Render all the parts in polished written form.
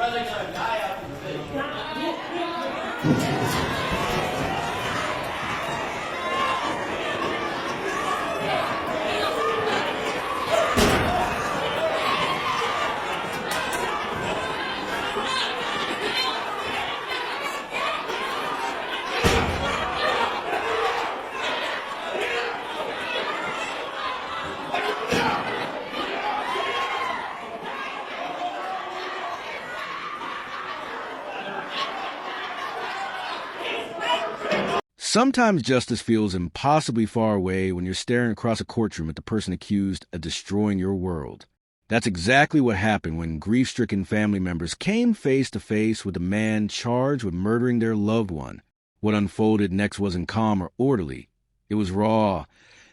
brother gonna die after the video. Sometimes justice feels impossibly far away when you're staring across a courtroom at the person accused of destroying your world. That's exactly what happened when grief-stricken family members came face to face with a man charged with murdering their loved one. What unfolded next wasn't calm or orderly. It was raw,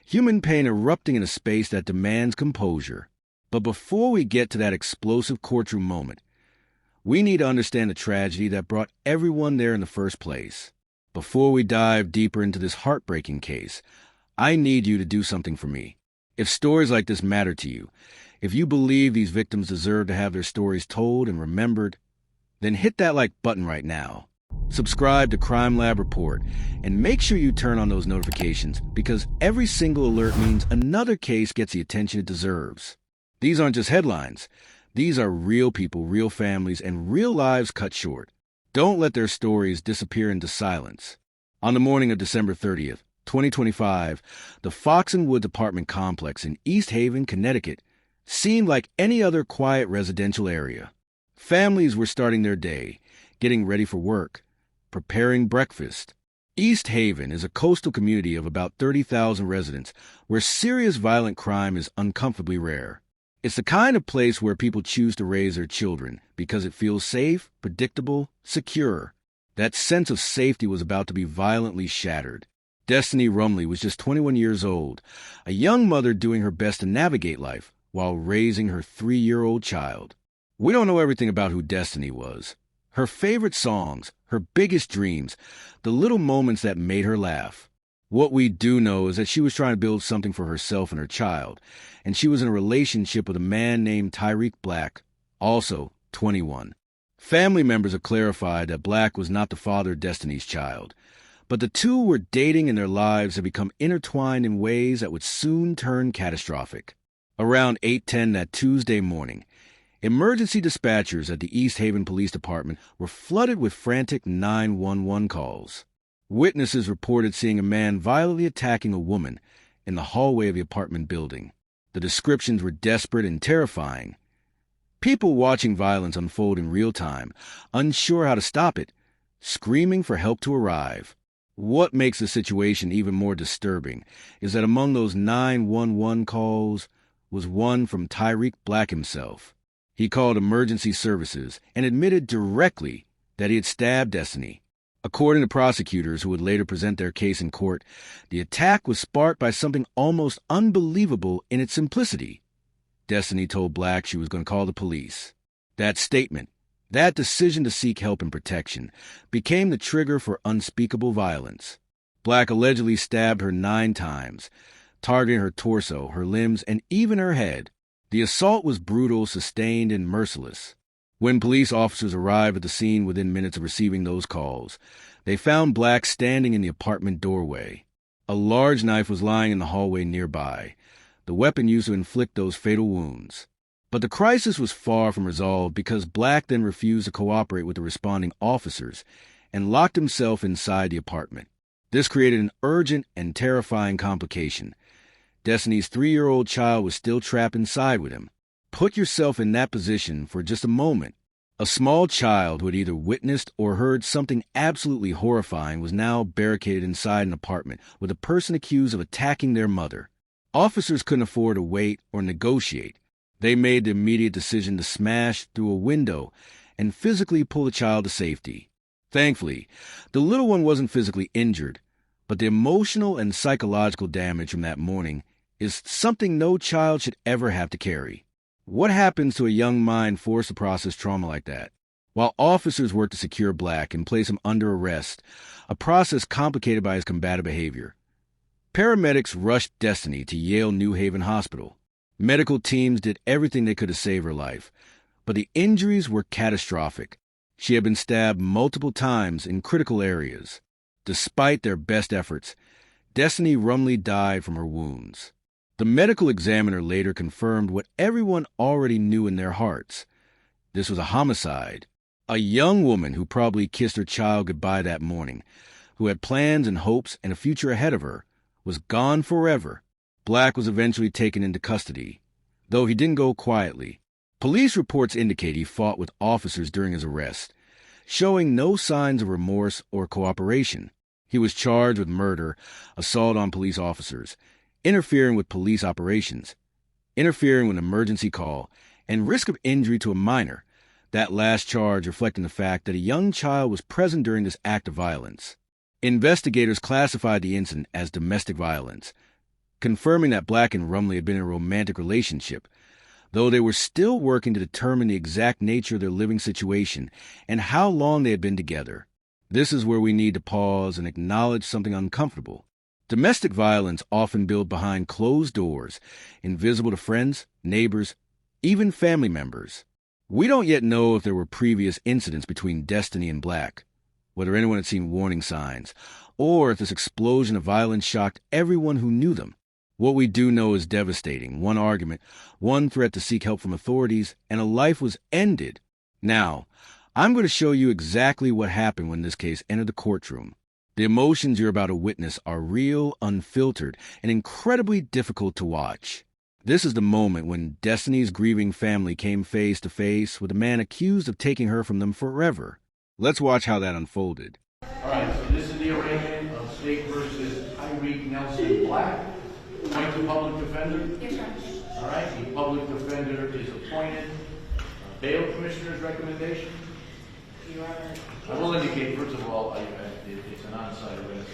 human pain erupting in a space that demands composure. But before we get to that explosive courtroom moment, we need to understand the tragedy that brought everyone there in the first place. Before we dive deeper into this heartbreaking case, I need you to do something for me. If stories like this matter to you, if you believe these victims deserve to have their stories told and remembered, then hit that like button right now. Subscribe to Crime Lab Report and make sure you turn on those notifications because every single alert means another case gets the attention it deserves. These aren't just headlines. These are real people, real families, and real lives cut short. Don't let their stories disappear into silence. On the morning of December 30th, 2025, the Fox and Woods apartment complex in East Haven, Connecticut, seemed like any other quiet residential area. Families were starting their day, getting ready for work, preparing breakfast. East Haven is a coastal community of about 30,000 residents where serious violent crime is uncomfortably rare. It's the kind of place where people choose to raise their children because it feels safe, predictable, secure. That sense of safety was about to be violently shattered. Destiny Rumley was just 21 years old, a young mother doing her best to navigate life while raising her 3-year-old child. We don't know everything about who Destiny was. Her favorite songs, her biggest dreams, the little moments that made her laugh. What we do know is that she was trying to build something for herself and her child, and she was in a relationship with a man named Tyreek Black, also 21. Family members have clarified that Black was not the father of Destiny's child, but the two were dating and their lives had become intertwined in ways that would soon turn catastrophic. Around 8:10 that Tuesday morning, emergency dispatchers at the East Haven Police Department were flooded with frantic 911 calls. Witnesses reported seeing a man violently attacking a woman in the hallway of the apartment building. The descriptions were desperate and terrifying. People watching violence unfold in real time, unsure how to stop it, screaming for help to arrive. What makes the situation even more disturbing is that among those 911 calls was one from Tyreek Black himself. He called emergency services and admitted directly that he had stabbed Destiny. According to prosecutors who would later present their case in court, the attack was sparked by something almost unbelievable in its simplicity. Destiny told Black she was going to call the police. That statement, that decision to seek help and protection, became the trigger for unspeakable violence. Black allegedly stabbed her 9 times, targeting her torso, her limbs, and even her head. The assault was brutal, sustained, and merciless. When police officers arrived at the scene within minutes of receiving those calls, they found Black standing in the apartment doorway. A large knife was lying in the hallway nearby, the weapon used to inflict those fatal wounds. But the crisis was far from resolved because Black then refused to cooperate with the responding officers and locked himself inside the apartment. This created an urgent and terrifying complication. Destiny's 3-year-old child was still trapped inside with him. Put yourself in that position for just a moment. A small child who had either witnessed or heard something absolutely horrifying was now barricaded inside an apartment with a person accused of attacking their mother. Officers couldn't afford to wait or negotiate. They made the immediate decision to smash through a window and physically pull the child to safety. Thankfully, the little one wasn't physically injured, but the emotional and psychological damage from that morning is something no child should ever have to carry. What happens to a young mind forced to process trauma like that? While officers worked to secure Black and place him under arrest, a process complicated by his combative behavior, paramedics rushed Destiny to Yale New Haven Hospital. Medical teams did everything they could to save her life, but the injuries were catastrophic. She had been stabbed multiple times in critical areas. Despite their best efforts, Destiny Rumley died from her wounds. The medical examiner later confirmed what everyone already knew in their hearts. This was a homicide. A young woman who probably kissed her child goodbye that morning, who had plans and hopes and a future ahead of her, was gone forever. Black was eventually taken into custody, though he didn't go quietly. Police reports indicate he fought with officers during his arrest, showing no signs of remorse or cooperation. He was charged with murder, assault on police officers, interfering with police operations, interfering with an emergency call, and risk of injury to a minor, that last charge reflecting the fact that a young child was present during this act of violence. Investigators classified the incident as domestic violence, confirming that Black and Rumley had been in a romantic relationship, though they were still working to determine the exact nature of their living situation and how long they had been together. This is where we need to pause and acknowledge something uncomfortable. Domestic violence often built behind closed doors, invisible to friends, neighbors, even family members. We don't yet know if there were previous incidents between Destiny and Black, whether anyone had seen warning signs, or if this explosion of violence shocked everyone who knew them. What we do know is devastating. One argument, one threat to seek help from authorities, and a life was ended. Now, I'm going to show you exactly what happened when this case entered the courtroom. The emotions you're about to witness are real, unfiltered, and incredibly difficult to watch. This is the moment when Destiny's grieving family came face to face with a man accused of taking her from them forever. Let's watch how that unfolded. All right, so this is the arraignment of State versus Tyreek Black. Appoint the public defender. Yes, sir. All right, the public defender is appointed. Bail commissioner's recommendation. Your Honor. I will indicate, first of all, it's an on-site arrest.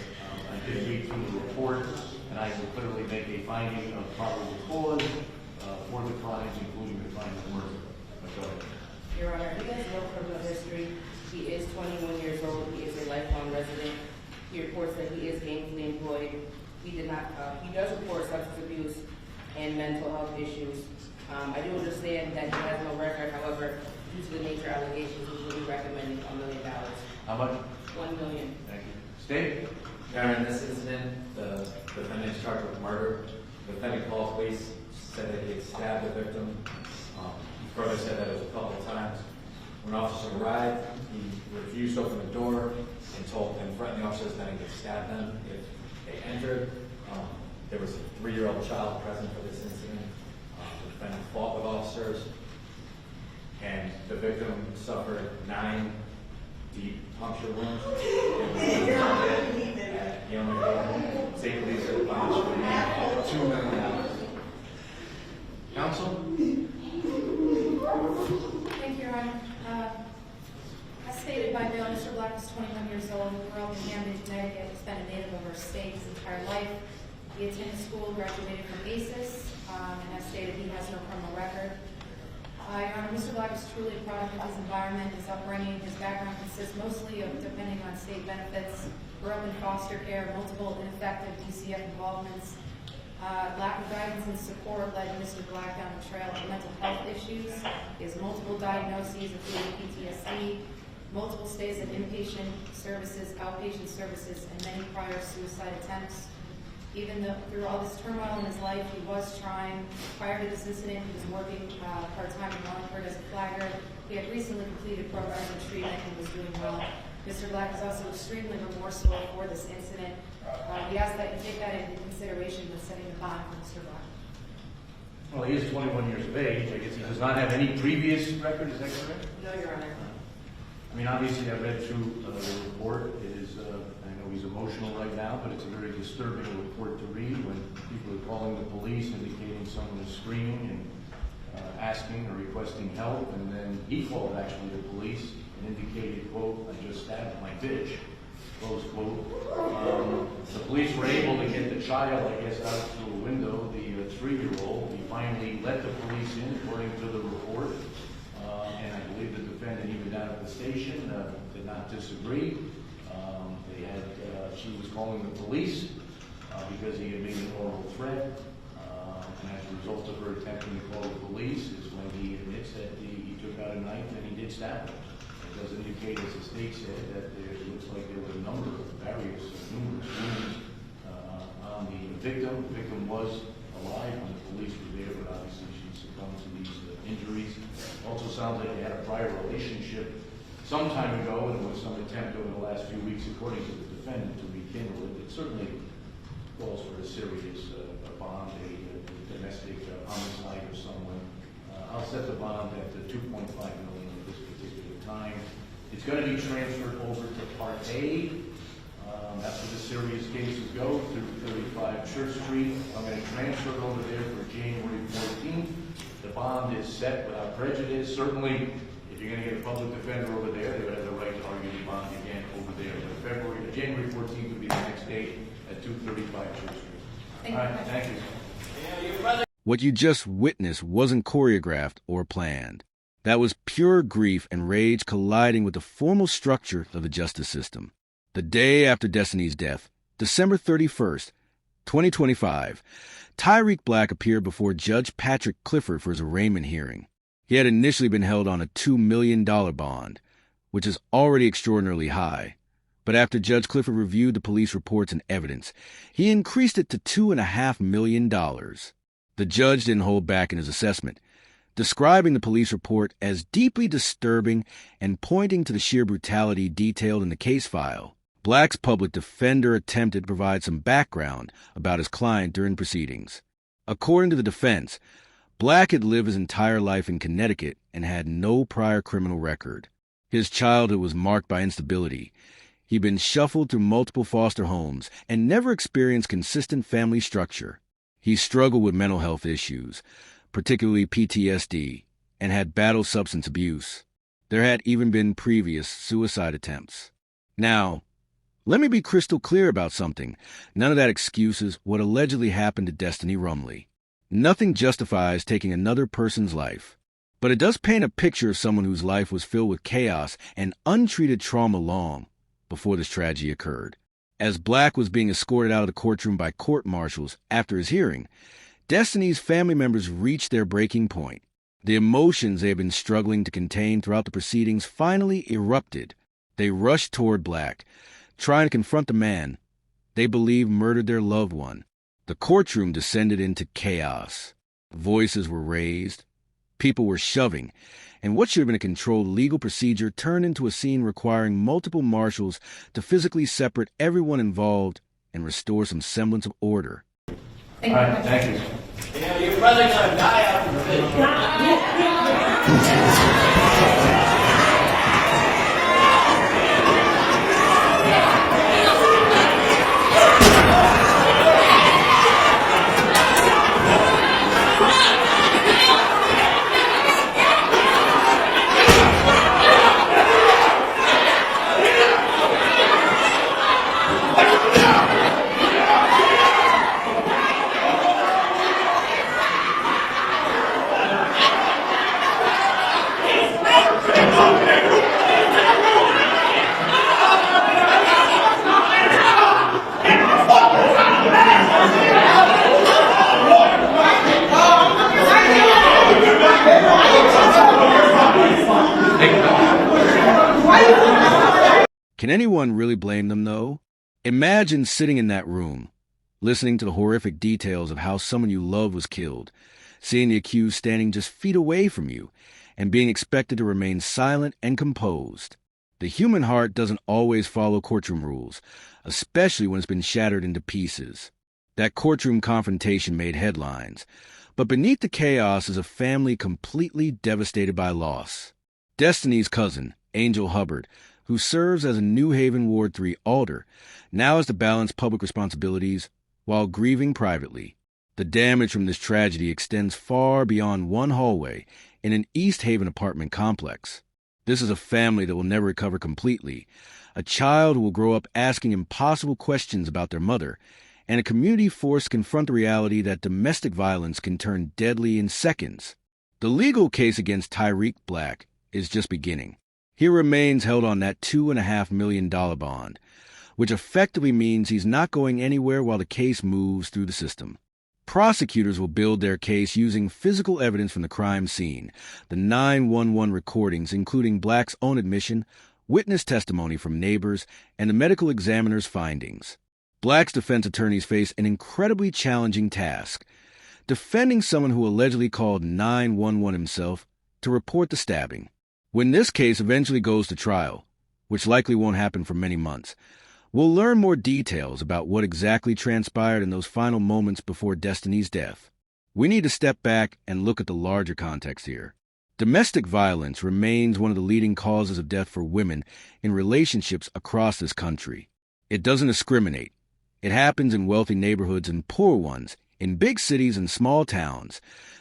I did read through the report, and I will clearly make a finding of probable cause for the crimes, including the crime of murder. Go ahead. Your Honor, he has no criminal history. He is 21 years old. He is a lifelong resident. He reports that he is gainfully employed. He does report substance abuse and mental health issues. I do understand that he has no record. However, due to the nature of allegations, we will be recommending $1 million. How much? $1 million. Thank you. State? Your Honor, in this incident, the defendant is charged with murder. The defendant called police, said that he had stabbed the victim. He further said that it was a couple of times. When officers arrived, he refused to open the door and threatened the officers that he could stab them if they entered. There was a 3-year-old child present for this incident. The defendant fought with officers, and the victim suffered 9 deep puncture wounds. He only paid state police at bond should $2 million. Counsel? Thank you, Your Honor. As stated by bail, Mr. Black is 21 years old, grew up in Camden, Connecticut. He's been a native of our state his entire life. He attended school, graduated from ACES, and as stated, he has no criminal record. Your Honor, Mr. Black is truly a product of his environment, his upbringing. His background consists mostly of depending on state benefits, grew up in foster care, multiple ineffective DCF involvements. Lack of guidance and support led Mr. Black down the trail of mental health issues. He has multiple diagnoses, including PTSD, multiple stays in inpatient services, outpatient services, and many prior suicide attempts. Even though through all this turmoil in his life, he was trying. Prior to this incident, he was working part-time in Wallingford as a flagger. He had recently completed programs and treatment and was doing well. Mr. Black is also extremely remorseful for this incident. We ask that you take that into consideration when setting the bond for Mr. Black. Well, he is 21 years of age. I guess he does not have any previous record. Is that correct? No, Your Honor. I mean, obviously, I read through the report. It is, I know he's emotional right now, but it's a very disturbing report to read when people are calling the police, indicating someone is screaming and asking or requesting help, and then he called actually the police and indicated, quote, "I just stabbed my bitch," close quote. The police were able to get the child, I guess, out through a window, the 3-year-old. He finally let the police in, according to the report. And I believe the defendant, even down at the station, did not disagree. She was calling the police because he had made an oral threat. And as a result of her attempting to call the police is when he admits that he took out a knife and he did stab her. It does indicate, as the state said, that it looks like there were a number of numerous wounds on the victim. The victim was alive when the police were there, but obviously she succumbed to these injuries. Also sounds like they had a prior relationship some time ago, and there was some attempt over the last few weeks, according to the defendant, to rekindle it. It certainly calls for a serious bond, a domestic homicide or someone. I'll set the bond at $2.5 million at this particular time. It's going to be transferred over to Part A. That's where the serious cases go, through 35 Church Street. I'm going to transfer it over there for January 14th. The bond is set without prejudice. Certainly, if you're going to get a public defender over there, they would have the right to argue the bond again over there. But January 14th would be the next date at 235 Church Street. All right, thank you. What you just witnessed wasn't choreographed or planned. That was pure grief and rage colliding with the formal structure of the justice system. The day after Destiny's death, December 31st, 2025, Tyreek Black appeared before Judge Patrick Clifford for his arraignment hearing. He had initially been held on a $2 million bond, which is already extraordinarily high. But after Judge Clifford reviewed the police reports and evidence, he increased it to $2.5 million. The judge didn't hold back in his assessment, describing the police report as deeply disturbing and pointing to the sheer brutality detailed in the case file. Black's public defender attempted to provide some background about his client during proceedings. According to the defense, Black had lived his entire life in Connecticut and had no prior criminal record. His childhood was marked by instability. He'd been shuffled through multiple foster homes and never experienced consistent family structure. He struggled with mental health issues, particularly PTSD, and had battled substance abuse. There had even been previous suicide attempts. Now, let me be crystal clear about something. None of that excuses what allegedly happened to Destiny Rumley. Nothing justifies taking another person's life. But it does paint a picture of someone whose life was filled with chaos and untreated trauma long before this tragedy occurred. As Black was being escorted out of the courtroom by court marshals after his hearing, Destiny's family members reached their breaking point. The emotions they had been struggling to contain throughout the proceedings finally erupted. They rushed toward Black, trying to confront the man they believed murdered their loved one. The courtroom descended into chaos. Voices were raised, people were shoving, and what should have been a controlled legal procedure turned into a scene requiring multiple marshals to physically separate everyone involved and restore some semblance of order. Thank you. All right, thank you. Yeah, your brother's gonna die out in the Can anyone really blame them, though? Imagine sitting in that room, listening to the horrific details of how someone you love was killed, seeing the accused standing just feet away from you, and being expected to remain silent and composed. The human heart doesn't always follow courtroom rules, especially when it's been shattered into pieces. That courtroom confrontation made headlines, but beneath the chaos is a family completely devastated by loss. Destiny's cousin, Angel Hubbard, who serves as a New Haven Ward 3 alder, now has to balance public responsibilities while grieving privately. The damage from this tragedy extends far beyond one hallway in an East Haven apartment complex. This is a family that will never recover completely, a child who will grow up asking impossible questions about their mother, and a community forced to confront the reality that domestic violence can turn deadly in seconds. The legal case against Tyreek Black is just beginning. He remains held on that $2.5 million bond, which effectively means he's not going anywhere while the case moves through the system. Prosecutors will build their case using physical evidence from the crime scene, the 911 recordings, including Black's own admission, witness testimony from neighbors, and the medical examiner's findings. Black's defense attorneys face an incredibly challenging task, defending someone who allegedly called 911 himself to report the stabbing. When this case eventually goes to trial, which likely won't happen for many months, we'll learn more details about what exactly transpired in those final moments before Destiny's death. We need to step back and look at the larger context here. Domestic violence remains one of the leading causes of death for women in relationships across this country. It doesn't discriminate. It happens in wealthy neighborhoods and poor ones, in big cities and small towns,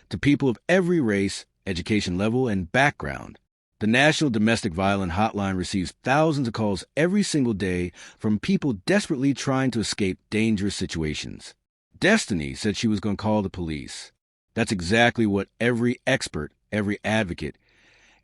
to people of every race, education level, and background. The National Domestic Violence Hotline receives thousands of calls every single day from people desperately trying to escape dangerous situations. Destiny said she was going to call the police. That's exactly what every expert, every advocate,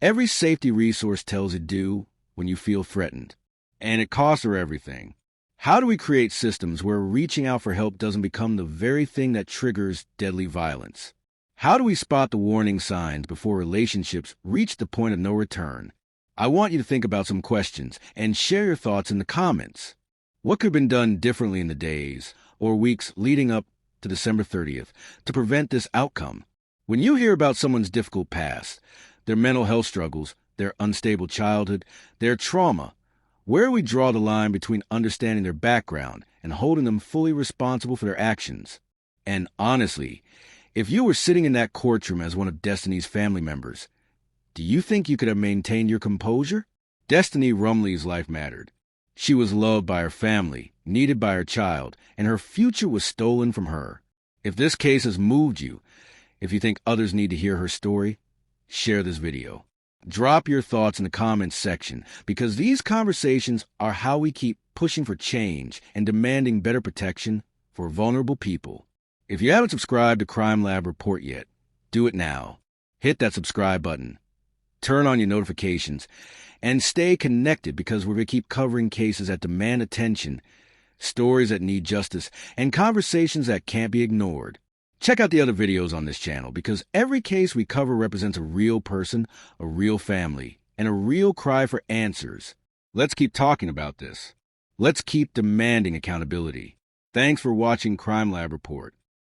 every safety resource tells you to do when you feel threatened. And it costs her everything. How do we create systems where reaching out for help doesn't become the very thing that triggers deadly violence? How do we spot the warning signs before relationships reach the point of no return? I want you to think about some questions and share your thoughts in the comments. What could have been done differently in the days or weeks leading up to December 30th to prevent this outcome? When you hear about someone's difficult past, their mental health struggles, their unstable childhood, their trauma, where do we draw the line between understanding their background and holding them fully responsible for their actions? And honestly, if you were sitting in that courtroom as one of Destiny's family members, do you think you could have maintained your composure? Destiny Rumley's life mattered. She was loved by her family, needed by her child, and her future was stolen from her. If this case has moved you, if you think others need to hear her story, share this video. Drop your thoughts in the comments section, because these conversations are how we keep pushing for change and demanding better protection for vulnerable people. If you haven't subscribed to Crime Lab Report yet, do it now. Hit that subscribe button. Turn on your notifications and stay connected, because we're going to keep covering cases that demand attention, stories that need justice, and conversations that can't be ignored. Check out the other videos on this channel, because every case we cover represents a real person, a real family, and a real cry for answers. Let's keep talking about this. Let's keep demanding accountability. Thanks for watching Crime Lab Report.